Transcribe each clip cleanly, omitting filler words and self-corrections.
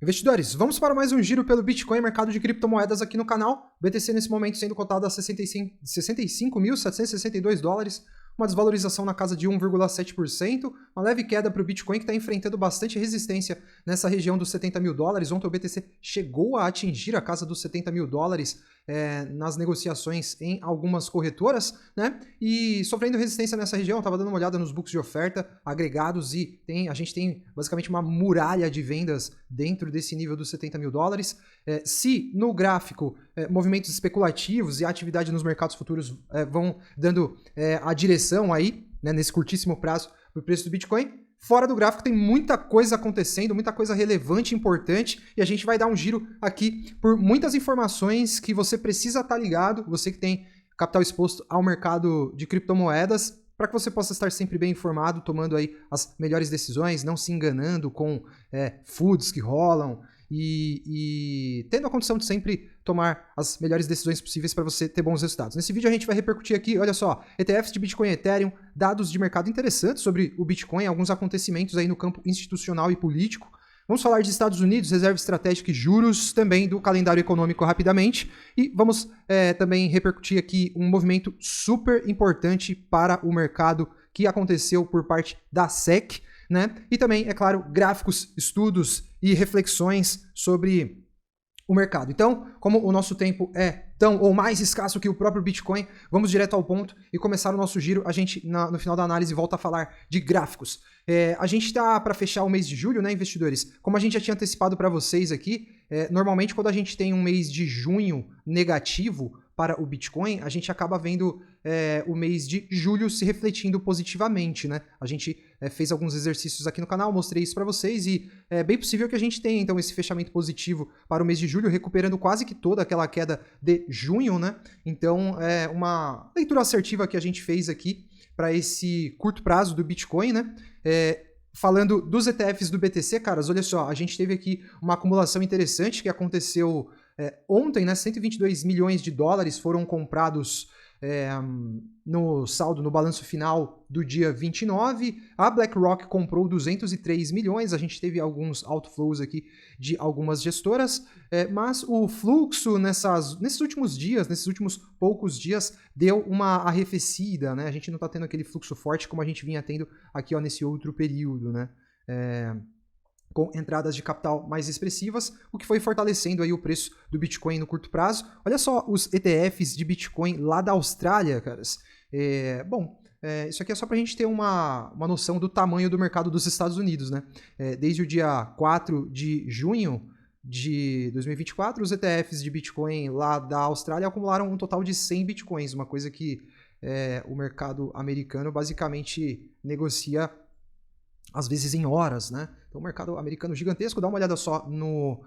Investidores, vamos para mais um giro pelo Bitcoin, mercado de criptomoedas aqui no canal. BTC nesse momento sendo cotado a 65.762 dólares, uma desvalorização na casa de 1,7%, uma leve queda para o Bitcoin que está enfrentando bastante resistência nessa região dos 70 mil dólares. Ontem o BTC chegou a atingir a casa dos 70 mil dólares nas negociações em algumas corretoras, né? E sofrendo resistência nessa região. Eu estava dando uma olhada nos books de oferta agregados e a gente tem basicamente uma muralha de vendas dentro desse nível dos 70 mil dólares. Se no gráfico movimentos especulativos e atividade nos mercados futuros vão dando a direção aí, né, nesse curtíssimo prazo para o preço do Bitcoin, fora do gráfico tem muita coisa acontecendo, muita coisa relevante, importante, e a gente vai dar um giro aqui por muitas informações que você precisa estar ligado, você que tem capital exposto ao mercado de criptomoedas, para que você possa estar sempre bem informado, tomando aí as melhores decisões, não se enganando com foods que rolam e tendo a condição de sempre tomar as melhores decisões possíveis para você ter bons resultados. Nesse vídeo a gente vai repercutir aqui, olha só, ETFs de Bitcoin e Ethereum, dados de mercado interessantes sobre o Bitcoin, alguns acontecimentos aí no campo institucional e político. Vamos falar de Estados Unidos, reserva estratégica e juros, também do calendário econômico rapidamente. E vamos também repercutir aqui um movimento super importante para o mercado que aconteceu por parte da SEC, né? E também, é claro, gráficos, estudos e reflexões sobre o mercado. Então, como o nosso tempo é tão ou mais escasso que o próprio Bitcoin, vamos direto ao ponto e começar o nosso giro. A gente, no final da análise, volta a falar de gráficos. A gente está para fechar o mês de julho, né, investidores? Como a gente já tinha antecipado para vocês aqui, normalmente quando a gente tem um mês de junho negativo para o Bitcoin, a gente acaba vendo o mês de julho se refletindo positivamente, né? A gente fez alguns exercícios aqui no canal, mostrei isso para vocês e é bem possível que a gente tenha então esse fechamento positivo para o mês de julho, recuperando quase que toda aquela queda de junho, né? Então é uma leitura assertiva que a gente fez aqui para esse curto prazo do Bitcoin, né? Falando dos ETFs do BTC, caras, olha só, a gente teve aqui uma acumulação interessante que aconteceu ontem, né? 122 milhões de dólares foram comprados no saldo, no balanço final do dia 29. A BlackRock comprou 203 milhões, a gente teve alguns outflows aqui de algumas gestoras, mas o fluxo nesses últimos dias, nesses últimos poucos dias, deu uma arrefecida, né? A gente não está tendo aquele fluxo forte como a gente vinha tendo aqui, ó, nesse outro período, né? Com entradas de capital mais expressivas, o que foi fortalecendo aí o preço do Bitcoin no curto prazo. Olha só os ETFs de Bitcoin lá da Austrália, caras. Isso aqui é só para a gente ter uma noção do tamanho do mercado dos Estados Unidos, né? Desde o dia 4 de junho de 2024, os ETFs de Bitcoin lá da Austrália acumularam um total de 100 Bitcoins, uma coisa que o mercado americano basicamente negocia às vezes em horas, né? Então, o mercado americano gigantesco, dá uma olhada só no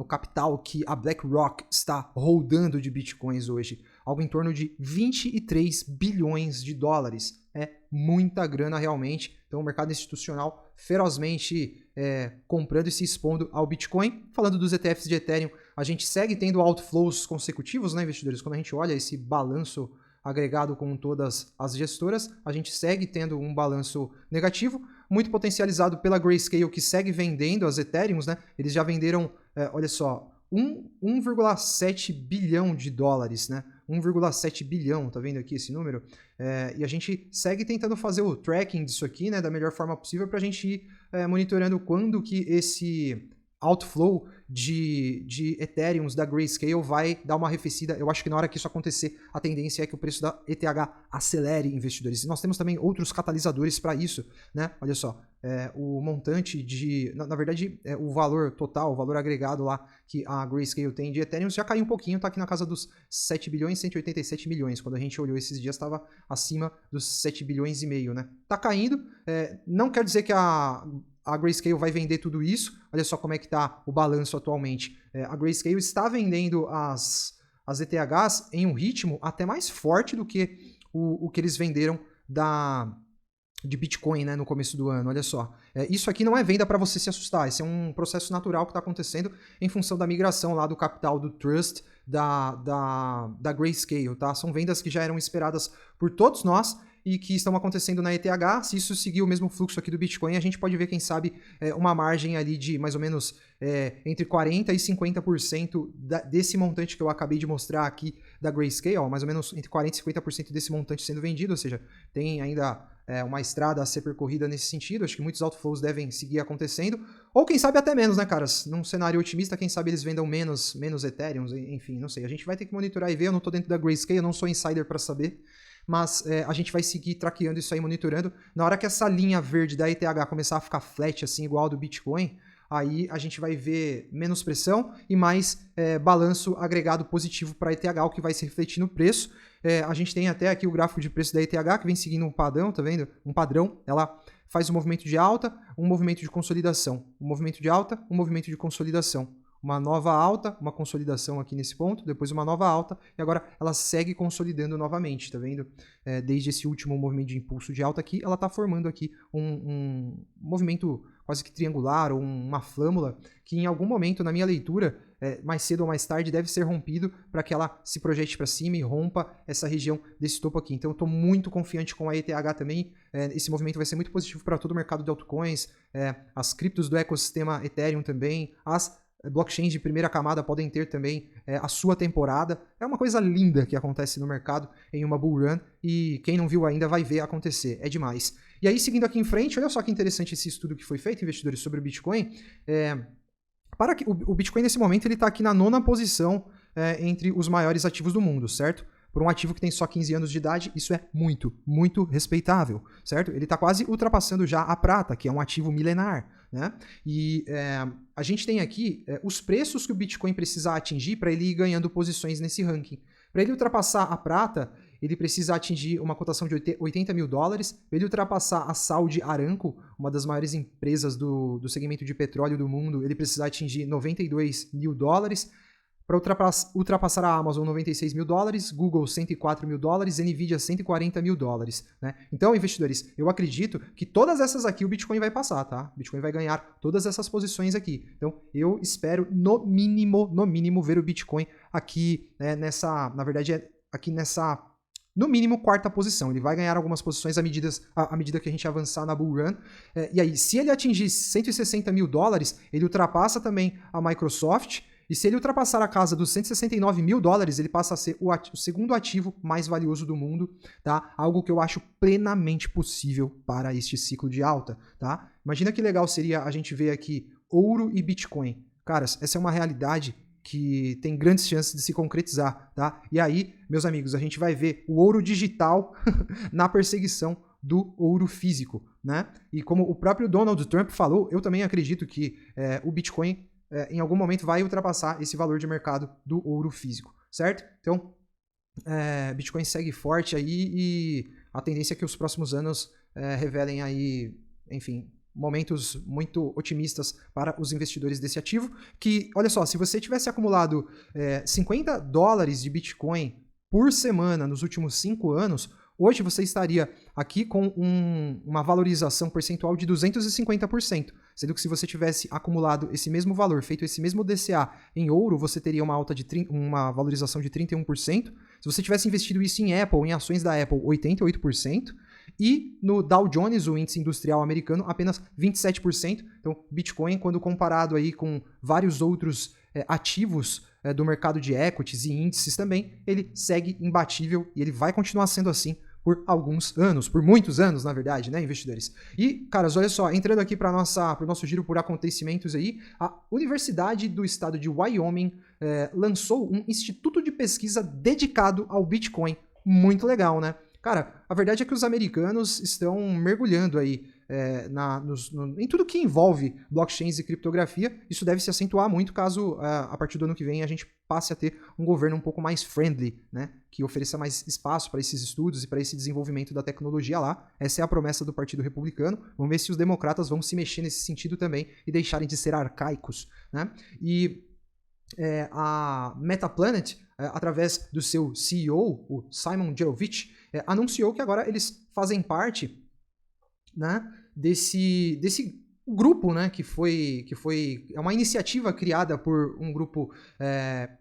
capital que a BlackRock está holdando de bitcoins hoje. Algo em torno de 23 bilhões de dólares. É muita grana realmente. Então, o mercado institucional ferozmente comprando e se expondo ao Bitcoin. Falando dos ETFs de Ethereum, a gente segue tendo outflows consecutivos, né, investidores? Quando a gente olha esse balanço agregado com todas as gestoras, a gente segue tendo um balanço negativo, muito potencializado pela Grayscale, que segue vendendo as Ethereums, né? Eles já venderam, olha só, 1,7 bilhão de dólares, né? 1,7 bilhão, tá vendo aqui esse número? E a gente segue tentando fazer o tracking disso aqui, né, da melhor forma possível para a gente ir monitorando quando que esse outflow de Ethereums da Grayscale vai dar uma arrefecida. Eu acho que na hora que isso acontecer, a tendência é que o preço da ETH acelere, investidores. E nós temos também outros catalisadores para isso, né? Olha só, o montante de... Na verdade, o valor total, o valor agregado lá que a Grayscale tem de Ethereum já caiu um pouquinho, tá aqui na casa dos 7 bilhões e 187 milhões. Quando a gente olhou esses dias, estava acima dos 7 bilhões e meio, né? Tá caindo, não quer dizer que a Grayscale vai vender tudo isso. Olha só como é que está o balanço atualmente. A Grayscale está vendendo as ETHs em um ritmo até mais forte do que o que eles venderam de Bitcoin, né, no começo do ano. Olha só. Isso aqui não é venda para você se assustar. Esse é um processo natural que está acontecendo em função da migração lá do capital do Trust da Grayscale. Tá? São vendas que já eram esperadas por todos nós e que estão acontecendo na ETH. Se isso seguir o mesmo fluxo aqui do Bitcoin, a gente pode ver, quem sabe, uma margem ali de mais ou menos entre 40% e 50% desse montante que eu acabei de mostrar aqui da Grayscale, ó, mais ou menos entre 40% e 50% desse montante sendo vendido, ou seja, tem ainda uma estrada a ser percorrida nesse sentido. Acho que muitos outflows devem seguir acontecendo, ou quem sabe até menos, né, caras? Num cenário otimista, quem sabe eles vendam menos Ethereum, enfim, não sei. A gente vai ter que monitorar e ver, eu não tô dentro da Grayscale, eu não sou insider para saber, mas a gente vai seguir traqueando isso aí, monitorando. Na hora que essa linha verde da ETH começar a ficar flat, assim, igual a do Bitcoin, aí a gente vai ver menos pressão e mais balanço agregado positivo para a ETH, o que vai se refletir no preço. A gente tem até aqui o gráfico de preço da ETH, que vem seguindo um padrão, tá vendo? Um padrão, ela faz um movimento de alta, um movimento de consolidação. Um movimento de alta, um movimento de consolidação. Uma nova alta, uma consolidação aqui nesse ponto, depois uma nova alta, e agora ela segue consolidando novamente, tá vendo? Desde esse último movimento de impulso de alta aqui, ela está formando aqui um movimento quase que triangular, ou uma flâmula, que em algum momento, na minha leitura, mais cedo ou mais tarde, deve ser rompido para que ela se projete para cima e rompa essa região desse topo aqui. Então eu estou muito confiante com a ETH também. Esse movimento vai ser muito positivo para todo o mercado de altcoins, as criptos do ecossistema Ethereum também, as blockchains de primeira camada podem ter também a sua temporada. É uma coisa linda que acontece no mercado em uma bull run, e quem não viu ainda vai ver acontecer, é demais. E aí, seguindo aqui em frente, olha só que interessante esse estudo que foi feito, investidores, sobre o Bitcoin. Para que o Bitcoin, nesse momento, ele está aqui na 9ª posição entre os maiores ativos do mundo, certo? Por um ativo que tem só 15 anos de idade, isso é muito, muito respeitável, certo? Ele está quase ultrapassando já a prata, que é um ativo milenar, né? E a gente tem aqui os preços que o Bitcoin precisa atingir para ele ir ganhando posições nesse ranking. Para ele ultrapassar a prata, ele precisa atingir uma cotação de $80 mil. Para ele ultrapassar a Saudi Aramco, uma das maiores empresas do segmento de petróleo do mundo, ele precisa atingir $92 mil. Para ultrapassar a Amazon, $96 mil, Google, $104 mil, Nvidia, $140 mil, né? Então, investidores, eu acredito que todas essas aqui o Bitcoin vai passar, tá? O Bitcoin vai ganhar todas essas posições aqui. Então, eu espero, no mínimo, ver o Bitcoin aqui, na verdade, aqui nessa, no mínimo, 4ª posição. Ele vai ganhar algumas posições à medida que a gente avançar na bull run. E aí, se ele atingir $160 mil, ele ultrapassa também a Microsoft. E se ele ultrapassar a casa dos $169 mil, ele passa a ser o segundo ativo mais valioso do mundo, tá? Algo que eu acho plenamente possível para este ciclo de alta, tá? Imagina que legal seria a gente ver aqui ouro e Bitcoin. Caras, essa é uma realidade que tem grandes chances de se concretizar, tá? E aí, meus amigos, a gente vai ver o ouro digital na perseguição do ouro físico, né? E como o próprio Donald Trump falou, eu também acredito que o Bitcoin em algum momento vai ultrapassar esse valor de mercado do ouro físico, certo? Então, Bitcoin segue forte aí, e a tendência é que os próximos anos revelem aí, enfim, momentos muito otimistas para os investidores desse ativo, que, olha só, se você tivesse acumulado $50 de Bitcoin por semana nos últimos 5 anos, hoje você estaria aqui com uma valorização percentual de 250%, sendo que se você tivesse acumulado esse mesmo valor, feito esse mesmo DCA em ouro, você teria uma valorização de 31%. Se você tivesse investido isso em Apple, em ações da Apple, 88%. E no Dow Jones, o índice industrial americano, apenas 27%. Então, Bitcoin, quando comparado aí com vários outros ativos do mercado de equities e índices também, ele segue imbatível, e ele vai continuar sendo assim por alguns anos, por muitos anos, na verdade, né, investidores? E, caras, olha só, entrando aqui para o nosso giro por acontecimentos aí, a Universidade do Estado de Wyoming lançou um instituto de pesquisa dedicado ao Bitcoin. Muito legal, né? Cara, a verdade é que os americanos estão mergulhando aí em tudo que envolve blockchains e criptografia. Isso deve se acentuar muito caso, a partir do ano que vem, a gente passe a ter um governo um pouco mais friendly, né? Que ofereça mais espaço para esses estudos e para esse desenvolvimento da tecnologia lá. Essa é a promessa do Partido Republicano. Vamos ver se os democratas vão se mexer nesse sentido também e deixarem de ser arcaicos, né? E a Metaplanet, através do seu CEO, o Simon Gerovich, anunciou que agora eles fazem parte, né, desse grupo, né, que foi uma iniciativa criada por um grupo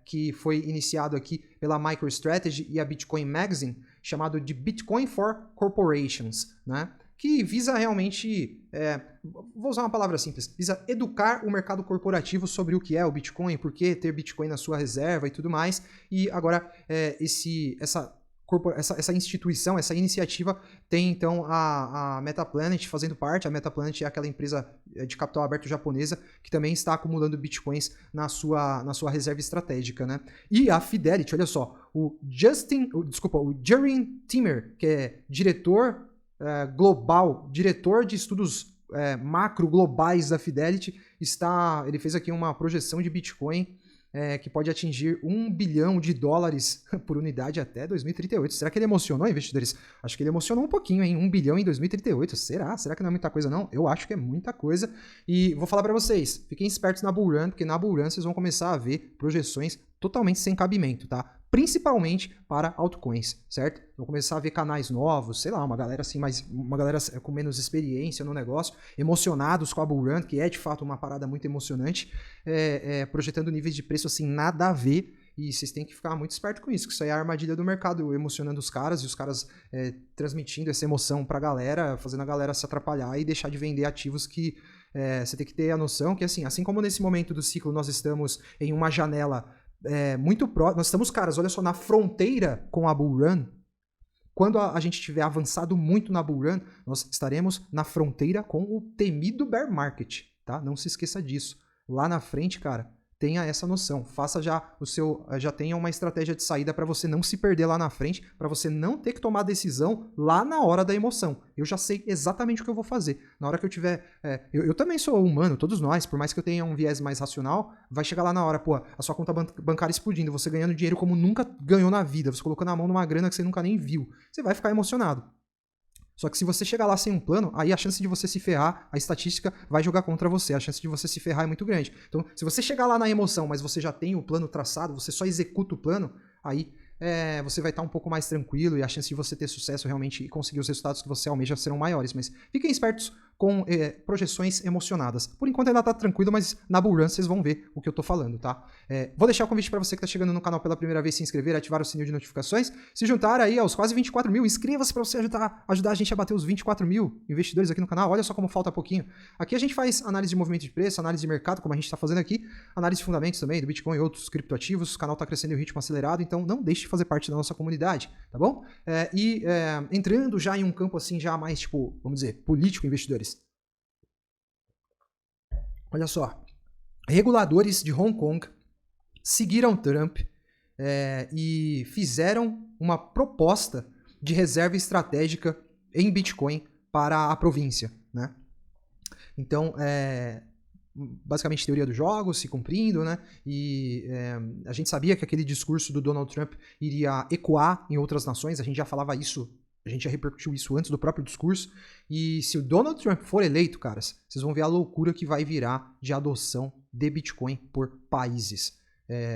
que foi iniciado aqui pela MicroStrategy e a Bitcoin Magazine, chamado de Bitcoin for Corporations, né? Que visa realmente, vou usar uma palavra simples, visa educar o mercado corporativo sobre o que é o Bitcoin, por que ter Bitcoin na sua reserva e tudo mais. E agora essa instituição, essa iniciativa tem então a Metaplanet fazendo parte. A Metaplanet é aquela empresa de capital aberto japonesa que também está acumulando bitcoins na sua reserva estratégica, né? E a Fidelity, olha só, o Jerry Timmer, que é diretor global, diretor de estudos macro globais da Fidelity, ele fez aqui uma projeção de Bitcoin que pode atingir $1 bilhão por unidade até 2038. Será que ele emocionou, investidores? Acho que ele emocionou um pouquinho, hein? 1 bilhão em 2038. Será? Será que não é muita coisa, não? Eu acho que é muita coisa. E vou falar para vocês, fiquem espertos na Bull Run, porque na Bull Run vocês vão começar a ver projeções totalmente sem cabimento, tá? Principalmente para altcoins, certo? Vão começar a ver canais novos, sei lá, uma galera assim, uma galera com menos experiência no negócio, emocionados com a Bull Run, que é de fato uma parada muito emocionante, projetando níveis de preço assim, nada a ver. E vocês têm que ficar muito esperto com isso, que isso aí é a armadilha do mercado, emocionando os caras, e os caras transmitindo essa emoção pra galera, fazendo a galera se atrapalhar e deixar de vender ativos que você tem que ter a noção que, assim como nesse momento do ciclo nós estamos em uma janela muito próximo, nós estamos, caras, olha só, na fronteira com a Bull Run. Quando a gente tiver avançado muito na Bull Run, nós estaremos na fronteira com o temido Bear Market, tá? Não se esqueça disso. Lá na frente, cara, tenha essa noção. Faça já tenha uma estratégia de saída para você não se perder lá na frente, para você não ter que tomar decisão lá na hora da emoção. Eu já sei exatamente o que eu vou fazer. Na hora que eu tiver... eu também sou humano, todos nós, por mais que eu tenha um viés mais racional, vai chegar lá na hora, pô, a sua conta bancária explodindo, você ganhando dinheiro como nunca ganhou na vida, você colocando a mão numa grana que você nunca nem viu. Você vai ficar emocionado. Só que se você chegar lá sem um plano, aí a chance de você se ferrar, a estatística vai jogar contra você. A chance de você se ferrar é muito grande. Então, se você chegar lá na emoção, mas você já tem o plano traçado, você só executa o plano, aí você vai estar um pouco mais tranquilo e a chance de você ter sucesso realmente e conseguir os resultados que você almeja serão maiores. Mas fiquem espertos com projeções emocionadas. Por enquanto ainda tá tranquilo, mas na Bull Run vocês vão ver o que eu tô falando, tá? Vou deixar o convite para você que tá chegando no canal pela primeira vez, se inscrever, ativar o sininho de notificações, se juntar aí aos quase 24 mil, inscreva-se para você ajudar a gente a bater os 24 mil investidores aqui no canal. Olha só como falta pouquinho. Aqui a gente faz análise de movimento de preço, análise de mercado, como a gente tá fazendo aqui, análise de fundamentos também, do Bitcoin e outros criptoativos. O canal tá crescendo em um ritmo acelerado, então não deixe de fazer parte da nossa comunidade, tá bom? Entrando já em um campo assim, já mais, tipo, vamos dizer, político, investidores. Olha só, reguladores de Hong Kong seguiram Trump e fizeram uma proposta de reserva estratégica em Bitcoin para a província, né? Então, basicamente teoria dos jogos se cumprindo, né? E a gente sabia que aquele discurso do Donald Trump iria ecoar em outras nações, a gente já falava isso. A gente já repercutiu isso antes do próprio discurso. E se o Donald Trump for eleito, caras, vocês vão ver a loucura que vai virar de adoção de Bitcoin por países.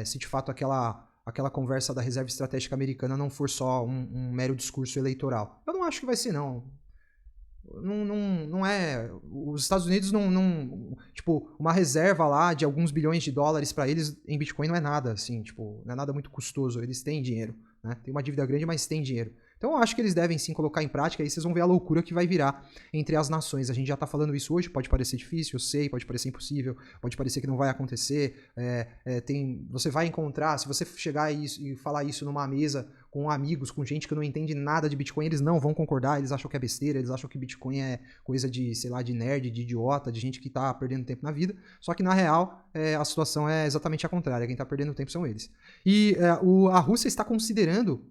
Se de fato aquela conversa da reserva estratégica americana não for só um mero discurso eleitoral. Eu não acho que vai ser, não. Não é... Os Estados Unidos não... Tipo, uma reserva lá de alguns bilhões de dólares para eles em Bitcoin não é nada, assim. Tipo, não é nada muito custoso. Eles têm dinheiro, né? Tem uma dívida grande, mas têm dinheiro. Então eu acho que eles devem sim colocar em prática, aí vocês vão ver a loucura que vai virar entre as nações. A gente já tá falando isso hoje, pode parecer difícil, eu sei, pode parecer impossível, pode parecer que não vai acontecer. Você vai encontrar, se você chegar e falar isso numa mesa com amigos, com gente que não entende nada de Bitcoin, eles não vão concordar, eles acham que é besteira, eles acham que Bitcoin é coisa de, sei lá, de nerd, de idiota, de gente que tá perdendo tempo na vida. Só que na real, a situação é exatamente a contrária, quem tá perdendo tempo são eles. E a Rússia está considerando,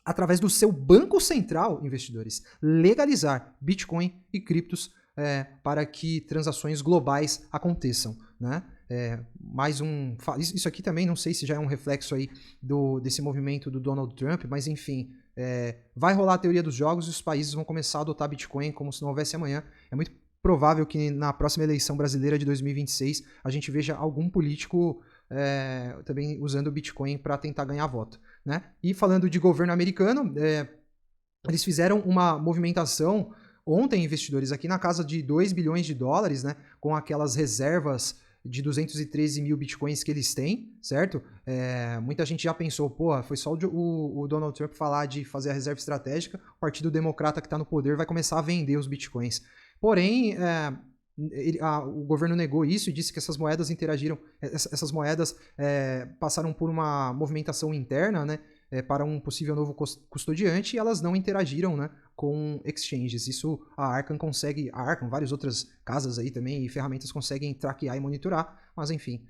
através do seu banco central, investidores, legalizar Bitcoin e criptos para que transações globais aconteçam, né? Isso aqui também não sei se já é um reflexo aí desse movimento do Donald Trump, mas enfim, vai rolar a teoria dos jogos e os países vão começar a adotar Bitcoin como se não houvesse amanhã. É muito provável que na próxima eleição brasileira de 2026 a gente veja algum político também usando o Bitcoin para tentar ganhar voto, né? E falando de governo americano, eles fizeram uma movimentação ontem, investidores, aqui na casa de 2 bilhões de dólares, né? Com aquelas reservas de 213 mil bitcoins que eles têm, certo? Muita gente já pensou, pô, foi só o Donald Trump falar de fazer a reserva estratégica, o Partido Democrata que está no poder vai começar a vender os bitcoins. Porém, o governo negou isso e disse que essas moedas interagiram, essas moedas passaram por uma movimentação interna, né, para um possível novo custodiante, e elas não interagiram, né, com exchanges. Isso a Arkham consegue, várias outras casas aí também e ferramentas conseguem traquear e monitorar, mas enfim,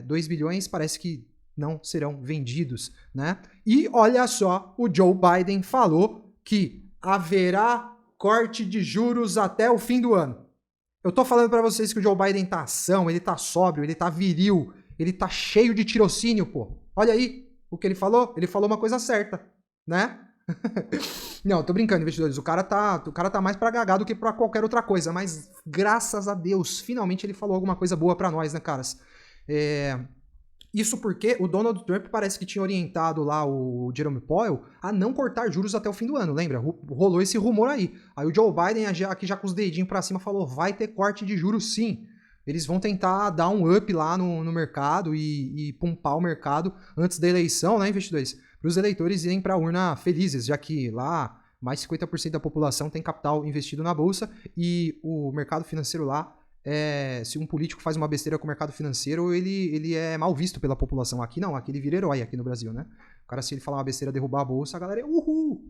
2 bilhões parece que não serão vendidos, né? E olha só, o Joe Biden falou que haverá corte de juros até o fim do ano. Eu tô falando para vocês que o Joe Biden tá ação, ele tá sóbrio, ele tá viril, ele tá cheio de tirocínio, pô. Olha aí o que ele falou uma coisa certa, né? Não, tô brincando, investidores, o cara tá mais pra gagá do que pra qualquer outra coisa, mas graças a Deus, finalmente ele falou alguma coisa boa pra nós, né, caras? Isso porque o Donald Trump parece que tinha orientado lá o Jerome Powell a não cortar juros até o fim do ano, lembra? Rolou esse rumor aí. Aí o Joe Biden, aqui já com os dedinhos pra cima, falou, vai ter corte de juros sim. Eles vão tentar dar um up lá no mercado e pumpar o mercado antes da eleição, né, investidores? Para os eleitores irem para a urna felizes, já que lá mais 50% da população tem capital investido na bolsa e o mercado financeiro lá, se um político faz uma besteira com o mercado financeiro, ele é mal visto pela população. Aqui não, aqui ele vira herói aqui no Brasil, né? O cara, se ele falar uma besteira, derrubar a bolsa, a galera é uhul!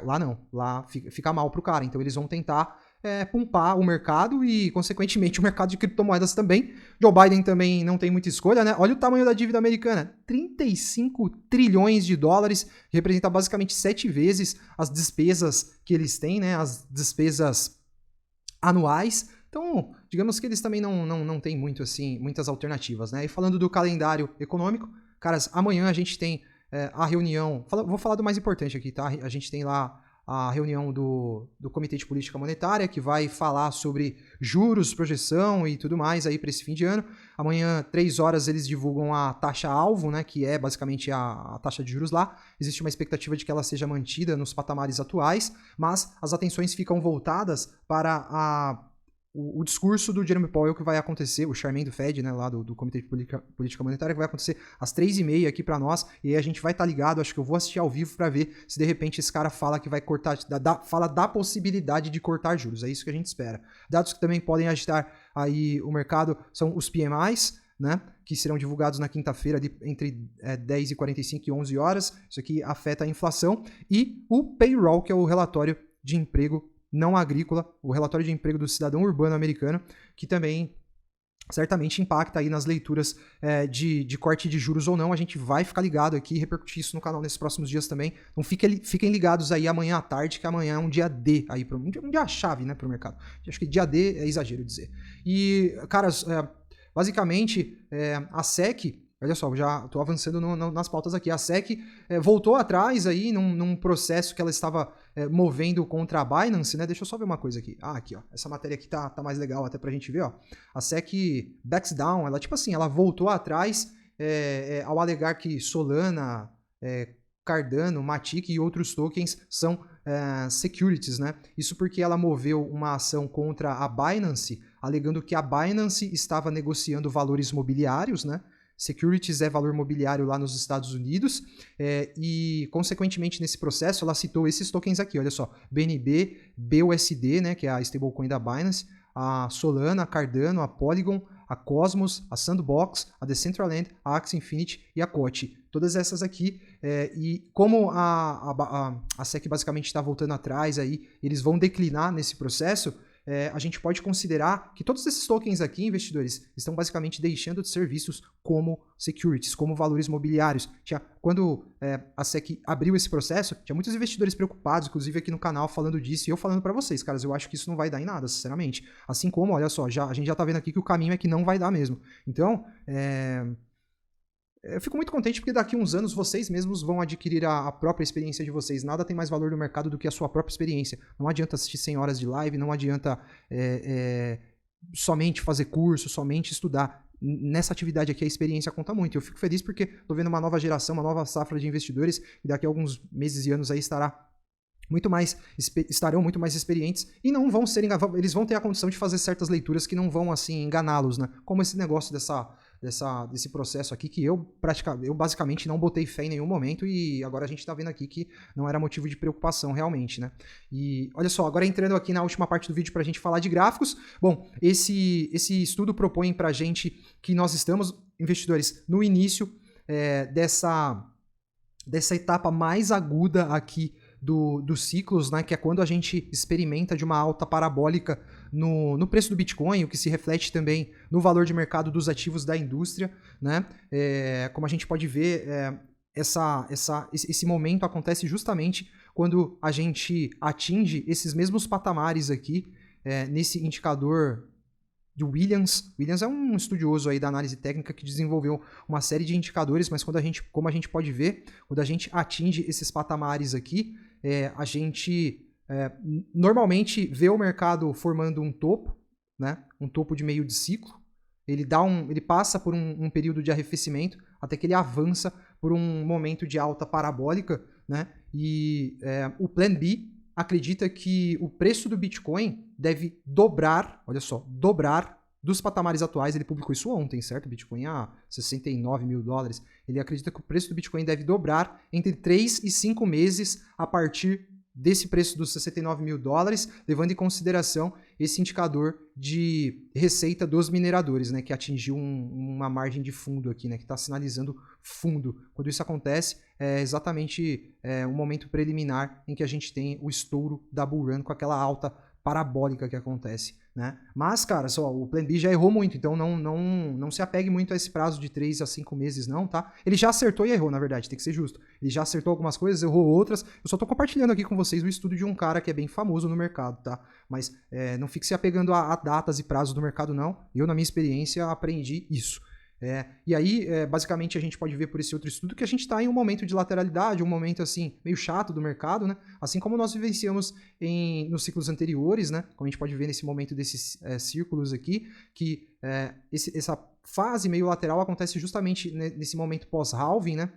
Lá não, lá fica mal pro cara. Então eles vão tentar pumpar o mercado e, consequentemente, o mercado de criptomoedas também. Joe Biden também não tem muita escolha, né? Olha o tamanho da dívida americana, 35 trilhões de dólares, representa basicamente 7 vezes as despesas que eles têm, né? As despesas anuais. Então, digamos que eles também não têm muito, assim, muitas alternativas, né? E falando do calendário econômico, caras, amanhã a gente tem a reunião, vou falar do mais importante aqui, tá? A gente tem lá a reunião do Comitê de Política Monetária, que vai falar sobre juros, projeção e tudo mais aí para esse fim de ano. Amanhã, 3 horas, eles divulgam a taxa-alvo, né, que é basicamente a taxa de juros lá. Existe uma expectativa de que ela seja mantida nos patamares atuais, mas as atenções ficam voltadas para o discurso do Jerome Powell que vai acontecer, o chairman do Fed, né, lá do Comitê de Política Monetária, que vai acontecer às 3h30 aqui para nós, e aí a gente vai estar ligado, acho que eu vou assistir ao vivo para ver se de repente esse cara fala que vai cortar, fala da possibilidade de cortar juros, é isso que a gente espera. Dados que também podem agitar aí o mercado são os PMIs, né, que serão divulgados na quinta-feira entre 10h45 e 11 horas, isso aqui afeta a inflação, e o payroll, que é o relatório de emprego não agrícola, o relatório de emprego do cidadão urbano americano, que também certamente impacta aí nas leituras de corte de juros ou não. A gente vai ficar ligado aqui e repercutir isso no canal nesses próximos dias também. Então fiquem ligados aí amanhã à tarde, que amanhã é um dia D aí, um dia chave, né, para o mercado. Acho que dia D é exagero dizer. E, caras, basicamente, a SEC... Olha só, já estou avançando nas pautas aqui. A SEC voltou atrás aí num processo que ela estava movendo contra a Binance, né? Deixa eu só ver uma coisa aqui. Aqui, ó. Essa matéria aqui tá mais legal até pra gente ver, ó. A SEC backs down, ela tipo assim, ela voltou atrás ao alegar que Solana, Cardano, Matic e outros tokens são securities, né? Isso porque ela moveu uma ação contra a Binance, alegando que a Binance estava negociando valores mobiliários, né? Securities é valor mobiliário lá nos Estados Unidos e, consequentemente, nesse processo, ela citou esses tokens aqui, olha só, BNB, BUSD, né, que é a stablecoin da Binance, a Solana, a Cardano, a Polygon, a Cosmos, a Sandbox, a Decentraland, a Axie Infinity e a COT. Todas essas aqui, e como a SEC basicamente está voltando atrás, aí, eles vão declinar nesse processo, a gente pode considerar que todos esses tokens aqui, investidores, estão basicamente deixando de ser vistos como securities, como valores mobiliários. Quando a SEC abriu esse processo, tinha muitos investidores preocupados, inclusive aqui no canal falando disso, e eu falando para vocês, caras, eu acho que isso não vai dar em nada, sinceramente. Assim como, olha só, a gente já tá vendo aqui que o caminho é que não vai dar mesmo. Então, eu fico muito contente porque daqui a uns anos vocês mesmos vão adquirir a própria experiência de vocês. Nada tem mais valor no mercado do que a sua própria experiência. Não adianta assistir 100 horas de live, não adianta somente fazer curso, somente estudar. Nessa atividade aqui a experiência conta muito. Eu fico feliz porque estou vendo uma nova geração, uma nova safra de investidores e daqui a alguns meses e anos aí estará estarão muito mais experientes e não vão ser eles vão ter a condição de fazer certas leituras que não vão assim enganá-los, né? Como esse negócio desse processo aqui que eu basicamente não botei fé em nenhum momento e agora a gente tá vendo aqui que não era motivo de preocupação realmente, né? E olha só, agora entrando aqui na última parte do vídeo pra gente falar de gráficos. Bom, esse estudo propõe pra gente que nós estamos, investidores, no início dessa etapa mais aguda aqui dos ciclos, né, que é quando a gente experimenta de uma alta parabólica no preço do Bitcoin, o que se reflete também no valor de mercado dos ativos da indústria, né? Como a gente pode ver, esse momento acontece justamente quando a gente atinge esses mesmos patamares aqui, nesse indicador do Williams. Williams é um estudioso aí da análise técnica que desenvolveu uma série de indicadores, mas como a gente pode ver, quando a gente atinge esses patamares aqui, a gente normalmente vê o mercado formando um topo, né? Um topo de meio de ciclo. Ele passa por um período de arrefecimento até que ele avança por um momento de alta parabólica, né? E o Plan B acredita que o preço do Bitcoin deve dobrar, olha só, dobrar dos patamares atuais. Ele publicou isso ontem, certo? Bitcoin a 69 mil dólares. Ele acredita que o preço do Bitcoin deve dobrar entre 3 e 5 meses a partir desse preço dos 69 mil dólares, levando em consideração esse indicador de receita dos mineradores, né, que atingiu uma margem de fundo aqui, né, que está sinalizando fundo. Quando isso acontece, é exatamente um momento preliminar em que a gente tem o estouro da bull run com aquela alta parabólica que acontece, né? Mas, cara, só o Plan B já errou muito, então não se apegue muito a esse prazo de 3 a 5 meses não, tá? Ele já acertou e errou, na verdade, tem que ser justo. Ele já acertou algumas coisas, errou outras. Eu só tô compartilhando aqui com vocês o estudo de um cara que é bem famoso no mercado, tá? Mas não fique se apegando a datas e prazos do mercado, não. Eu, na minha experiência, aprendi isso. E aí, basicamente, a gente pode ver por esse outro estudo que a gente está em um momento de lateralidade, um momento assim meio chato do mercado, né? Assim como nós vivenciamos nos ciclos anteriores, né? Como a gente pode ver nesse momento desses círculos aqui, que essa fase meio lateral acontece justamente nesse momento pós-halving, né?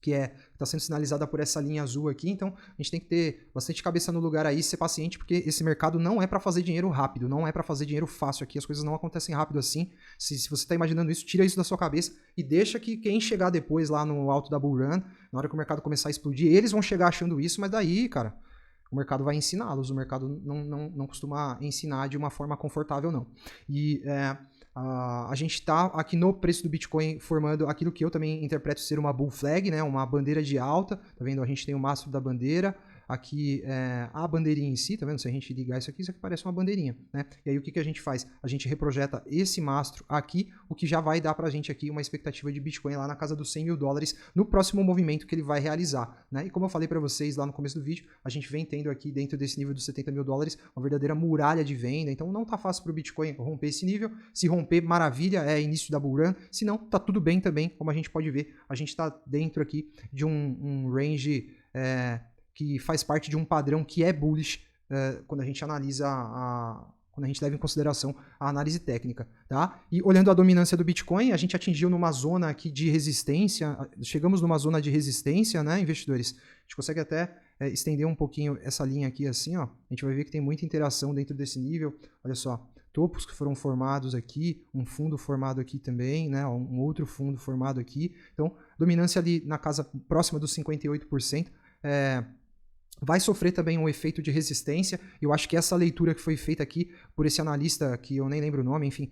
Que está sendo sinalizada por essa linha azul aqui. Então, a gente tem que ter bastante cabeça no lugar aí, ser paciente, porque esse mercado não é para fazer dinheiro rápido, não é para fazer dinheiro fácil aqui, as coisas não acontecem rápido assim. Se você está imaginando isso, tira isso da sua cabeça e deixa que quem chegar depois lá no alto da bull run, na hora que o mercado começar a explodir, eles vão chegar achando isso, mas daí, cara, o mercado vai ensiná-los, o mercado não costuma ensinar de uma forma confortável, não. E a gente está aqui no preço do Bitcoin formando aquilo que eu também interpreto ser uma bull flag, né, uma bandeira de alta. Tá vendo? A gente tem o mastro da bandeira, aqui a bandeirinha em si, tá vendo? Se a gente ligar isso aqui parece uma bandeirinha, né? E aí o que a gente faz? A gente reprojeta esse mastro aqui, o que já vai dar pra gente aqui uma expectativa de Bitcoin lá na casa dos 100 mil dólares no próximo movimento que ele vai realizar, né? E como eu falei para vocês lá no começo do vídeo, a gente vem tendo aqui dentro desse nível dos 70 mil dólares uma verdadeira muralha de venda, então não tá fácil pro Bitcoin romper esse nível. Se romper, maravilha, é início da bull run, se não, tá tudo bem também, como a gente pode ver, a gente tá dentro aqui de um range que faz parte de um padrão que é bullish quando a gente analisa quando a gente leva em consideração a análise técnica, tá? E olhando a dominância do Bitcoin, a gente atingiu numa zona aqui de resistência, chegamos numa zona de resistência, né, investidores? A gente consegue até estender um pouquinho essa linha aqui assim, ó. A gente vai ver que tem muita interação dentro desse nível. Olha só, topos que foram formados aqui, um fundo formado aqui também, né, um outro fundo formado aqui. Então, dominância ali na casa próxima dos 58%. Vai sofrer também um efeito de resistência. Eu acho que essa leitura que foi feita aqui por esse analista, que eu nem lembro o nome, enfim,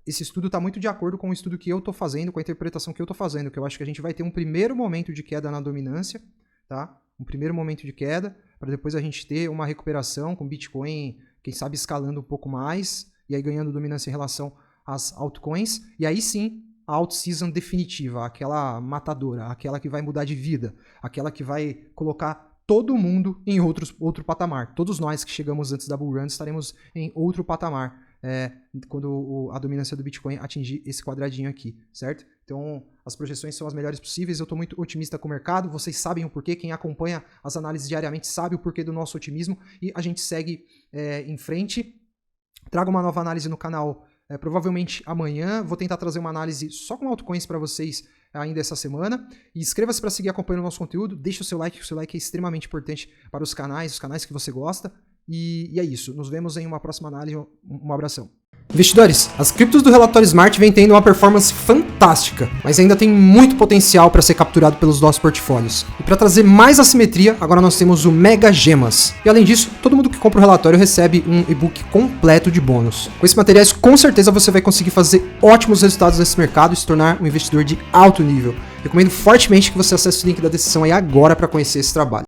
esse estudo está muito de acordo com o estudo que eu estou fazendo, com a interpretação que eu estou fazendo, que eu acho que a gente vai ter um primeiro momento de queda na dominância, tá? Um primeiro momento de queda, para depois a gente ter uma recuperação com Bitcoin, quem sabe escalando um pouco mais, e aí ganhando dominância em relação às altcoins, e aí sim, a out-season definitiva, aquela matadora, aquela que vai mudar de vida, aquela que vai colocar todo mundo em outro patamar. Todos nós que chegamos antes da bull run estaremos em outro patamar quando a dominância do Bitcoin atingir esse quadradinho aqui, certo? Então, as projeções são as melhores possíveis, eu estou muito otimista com o mercado, vocês sabem o porquê, quem acompanha as análises diariamente sabe o porquê do nosso otimismo, e a gente segue em frente. Trago uma nova análise no canal provavelmente amanhã. Vou tentar trazer uma análise só com altcoins para vocês ainda essa semana. E inscreva-se para seguir acompanhando o nosso conteúdo. Deixa o seu like, que o seu like é extremamente importante para os canais que você gosta. E é isso. Nos vemos em uma próxima análise. Um abração. Investidores, as criptos do relatório Smart vêm tendo uma performance fantástica, mas ainda tem muito potencial para ser capturado pelos nossos portfólios. E para trazer mais assimetria, agora nós temos o Mega Gemas. E além disso, todo mundo que compra o relatório recebe um e-book completo de bônus. Com esses materiais, com certeza você vai conseguir fazer ótimos resultados nesse mercado e se tornar um investidor de alto nível. Recomendo fortemente que você acesse o link da descrição aí agora para conhecer esse trabalho.